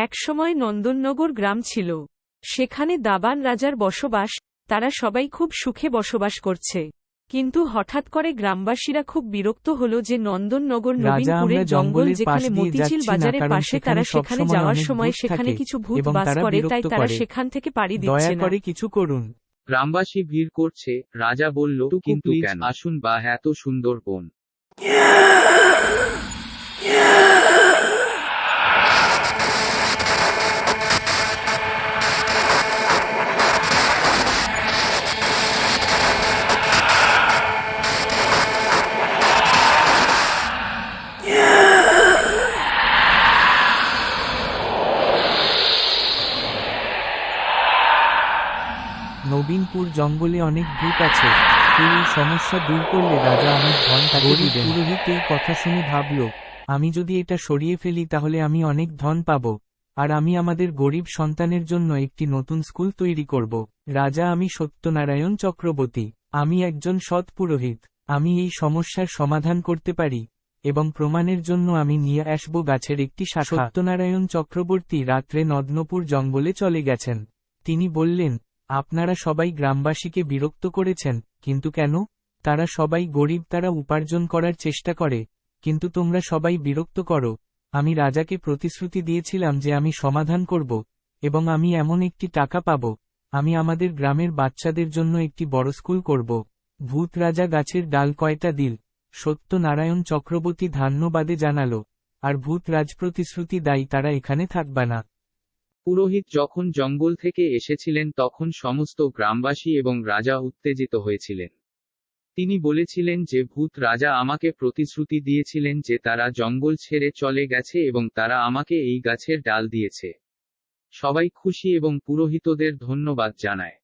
একসময় নন্দননগর গ্রাম ছিল। সেখানে দাবান রাজার বসবাস। তারা সবাই খুব সুখে বসবাস করছে। কিন্তু হঠাৎ করে গ্রামবাসীরা খুব বিরক্ত হল যে নন্দননগর নবীনপুরের জঙ্গল যেখানে মতিঝিল বাজারের পাশে, তারা সেখানে যাওয়ার সময় সেখানে কিছু ভূত বাস করে, তাই তারা সেখান থেকে পাড়ি দিচ্ছে না। দয়া করে কিছু করুন। গ্রামবাসী ভিড় করছে। রাজা বলল, কিন্তু কেন? আসুন বা এত সুন্দর বন। নবীনপুর জঙ্গলে অনেক ভূত আছে। কেউ এই সমস্যা দূর করলে রাজা অনেক ধন তাকে দিবেন। পুরোহিত এই কথা শুনে ভাবল, আমি যদি এটা সরিয়ে ফেলি তাহলে আমি অনেক ধন পাব, আর আমি আমাদের গরিব সন্তানের জন্য একটি নতুন স্কুল তৈরি করব। রাজা, আমি সত্যনারায়ণ চক্রবর্তী। আমি একজন সৎ পুরোহিত। আমি এই সমস্যার সমাধান করতে পারি, এবং প্রমাণের জন্য আমি নিয়ে আসব গাছের একটি শাখা। সত্যনারায়ণ চক্রবর্তী রাত্রে নদনপুর জঙ্গলে চলে গেছেন। তিনি বললেন, আপনারা সবাই গ্রামবাসীকে বিরক্ত করেছেন, কিন্তু কেন? তারা সবাই গরিব, তারা উপার্জন করার চেষ্টা করে, কিন্তু তোমরা সবাই বিরক্ত করো। আমি রাজাকে প্রতিশ্রুতি দিয়েছিলাম যে আমি সমাধান করব, এবং আমি এমন একটি টাকা পাব। আমি আমাদের গ্রামের বাচ্চাদের জন্য একটি বড় স্কুল করব। ভূত রাজা গাছের ডাল কয়টা দিল? সত্যনারায়ণ চক্রবর্তী ধন্যবাদে জানালো, আর ভূত রাজ প্রতিশ্রুতি দেয় তারা এখানে থাকবে না। পুরোহিত যখন জঙ্গল থেকে এসেছিলেন তখন সমস্ত গ্রামবাসী এবং রাজা উত্তেজিত হয়েছিলেন। তিনি বলেছিলেন যে ভূত রাজা আমাকে প্রতিশ্রুতি দিয়েছিলেন যে তারা জঙ্গল ছেড়ে চলে গেছে এবং তারা আমাকে এই গাছের ডাল দিয়েছে। সবাই খুশি এবং পুরোহিতদের ধন্যবাদ জানায়।